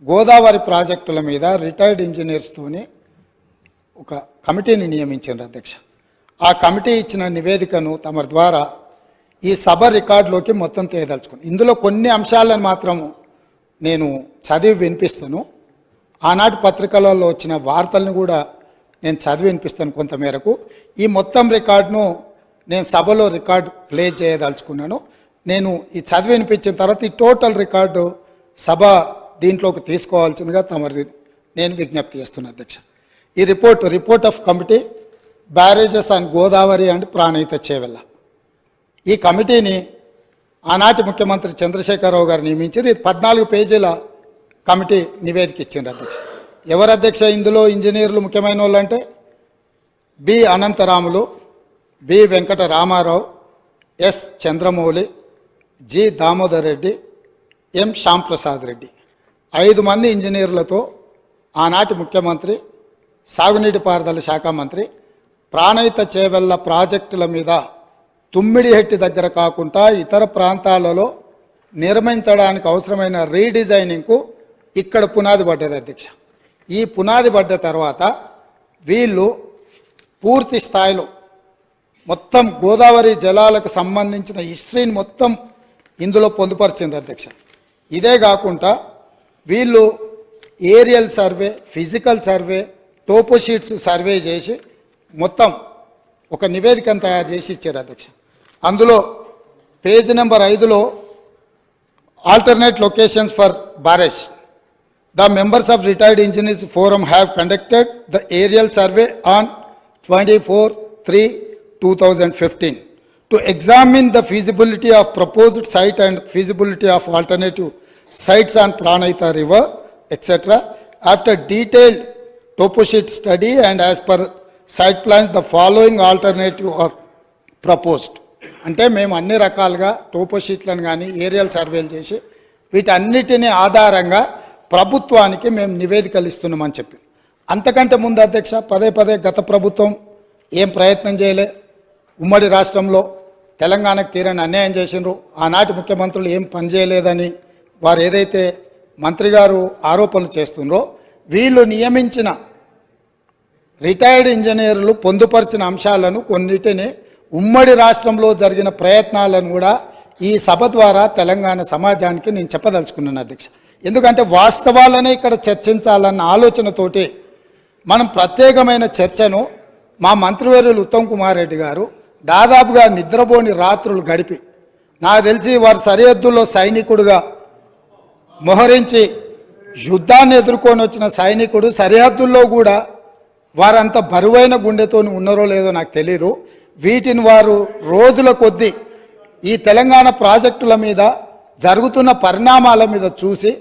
గోదావరి ప్రాజెక్టుల మీద రిటైర్డ్ ఇంజనీర్స్తోని ఒక కమిటీని నియమించారు అధ్యక్ష. ఆ కమిటీ ఇచ్చిన నివేదికను తమ ద్వారా ఈ సభ రికార్డులోకి మొత్తం తేదలుచుకుని ఇందులో కొన్ని అంశాలను మాత్రము నేను చదివి వినిపిస్తాను. ఆనాటి పత్రికలలో వచ్చిన వార్తలను కూడా నేను చదివి వినిపిస్తాను కొంతమేరకు. ఈ మొత్తం రికార్డును నేను సభలో రికార్డు ప్లే చేయదలుచుకున్నాను. నేను ఈ చదివి వినిపించిన తర్వాత ఈ టోటల్ రికార్డు సభ దీంట్లోకి తీసుకోవాల్సిందిగా తమరి నేను విజ్ఞప్తి చేస్తున్నాను అధ్యక్ష. ఈ report of committee barrages and Godavari and Pranahita Chevella. ఈ కమిటీని ఆనాటి ముఖ్యమంత్రి చంద్రశేఖరరావు గారు నియమించారు. ఇది 14 పేజీల కమిటీ నివేదిక ఇచ్చింది అధ్యక్ష. ఎవరు అధ్యక్ష ఇందులో ఇంజనీర్లు ముఖ్యమైన వాళ్ళు అంటే B Anantaramulu, B Venkata Ramarao, S Chandramouli, G Damodar Reddy, M Shyamprasad Reddy. 5 మంది ఇంజనీర్లతో ఆనాటి ముఖ్యమంత్రి, సాగునీటి పారుదల శాఖ మంత్రి ప్రాణహిత చేవెళ్ళ ప్రాజెక్టుల మీద తుమ్మిడిహెట్టి దగ్గర కాకుండా ఇతర ప్రాంతాలలో నిర్మించడానికి అవసరమైన రీడిజైనింగ్కు ఇక్కడ పునాది పడ్డది అధ్యక్ష. ఈ పునాది పడ్డ తర్వాత వీళ్ళు పూర్తి స్థాయిలో మొత్తం గోదావరి జలాలకు సంబంధించిన హిస్టరీని మొత్తం ఇందులో పొందుపరిచింది అధ్యక్ష. ఇదే కాకుండా వీళ్ళు aerial survey, physical survey, toposheets survey చేసి మొత్తం ఒక నివేదికను తయారు చేసి ఇచ్చారు అధ్యక్ష. అందులో పేజ్ నెంబర్ 5లో alternate locations for barrage. The members of retired engineers forum have conducted the aerial survey on 24/3/2015 to examine the feasibility of proposed site and feasibility of alternative sites on Pranahita River, etc. After detailed toposheet study and as per site plans, the following alternative are proposed. అంటే మేము అన్ని రకాలుగా టోపోషీట్లను కానీ aerial సర్వేలు చేసి వీటన్నిటిని ఆధారంగా ప్రభుత్వానికి మేము నివేదికలు ఇస్తున్నామని చెప్పి. అంతకంటే ముందు అధ్యక్ష పదే గత ప్రభుత్వం ఏం ప్రయత్నం చేయలే. ఉమ్మడి రాష్ట్రంలో తెలంగాణకు తీరని అన్యాయం చేసినారు. ఆనాటి ముఖ్యమంత్రులు ఏం పని చేయలేదని వారు ఏదైతే మంత్రి గారు ఆరోపణలు చేస్తున్నారో వీళ్ళు నియమించిన రిటైర్డ్ ఇంజనీర్లు పొందుపరిచిన అంశాలను కొన్నిటిని ఉమ్మడి రాష్ట్రంలో జరిగిన ప్రయత్నాలను కూడా ఈ సభ ద్వారా తెలంగాణ సమాజానికి నేను చెప్పదలుచుకున్నాను అధ్యక్ష. ఎందుకంటే వాస్తవాలనే ఇక్కడ చర్చించాలన్న ఆలోచనతోటి మనం ప్రత్యేకమైన చర్చను మా మంత్రివర్యులు ఉత్తమ్ కుమార్ రెడ్డి గారు దాదాపుగా నిద్రపోని రాత్రులు గడిపి నాకు తెలిసి వారు సరిహద్దుల్లో సైనికుడుగా మోహరించి యుద్ధాన్ని ఎదుర్కొని వచ్చిన సైనికుడు సరిహద్దుల్లో కూడా వారంత బరువైన గుండెతో ఉన్నారో లేదో నాకు తెలీదు. వీటిని వారు రోజుల కొద్దీ ఈ తెలంగాణ ప్రాజెక్టుల మీద జరుగుతున్న పరిణామాల మీద చూసి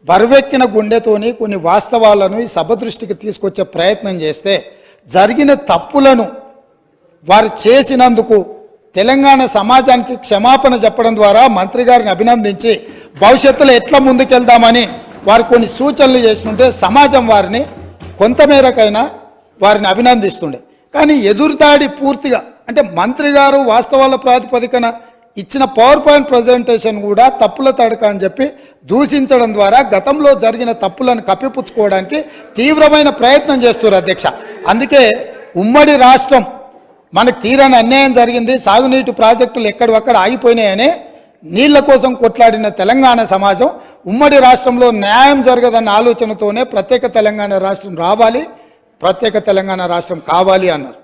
బరువెక్కిన గుండెతోని కొన్ని వాస్తవాలను ఈ సభ దృష్టికి తీసుకొచ్చే ప్రయత్నం చేస్తే జరిగిన తప్పులను వారు చేసినందుకు తెలంగాణ సమాజానికి క్షమాపణ చెప్పడం ద్వారా మంత్రి గారిని అభినందించి భవిష్యత్తులో ఎట్లా ముందుకెళ్దామని వారు కొన్ని సూచనలు చేస్తుంటే సమాజం వారిని కొంతమేరకైనా వారిని అభినందిస్తుండే. కానీ ఎదురుదాడి పూర్తిగా అంటే మంత్రి గారు వాస్తవాల ప్రాతిపదికన ఇచ్చిన పవర్ పాయింట్ ప్రజెంటేషన్ కూడా తప్పుల తడక అని చెప్పి దూషించడం ద్వారా గతంలో జరిగిన తప్పులను కప్పిపుచ్చుకోవడానికి తీవ్రమైన ప్రయత్నం చేస్తున్నారు అధ్యక్ష. అందుకే ఉమ్మడి రాష్ట్రం మనకు తీరని అన్యాయం జరిగింది, సాగునీటి ప్రాజెక్టులు ఎక్కడొక్కడ ఆగిపోయినాయని నీళ్ల కోసం కొట్లాడిన తెలంగాణ సమాజం ఉమ్మడి రాష్ట్రంలో న్యాయం జరగదన్న ఆలోచనతోనే ప్రత్యేక తెలంగాణ రాష్ట్రం రావాలి, ప్రత్యేక తెలంగాణ రాష్ట్రం కావాలి అన్నారు.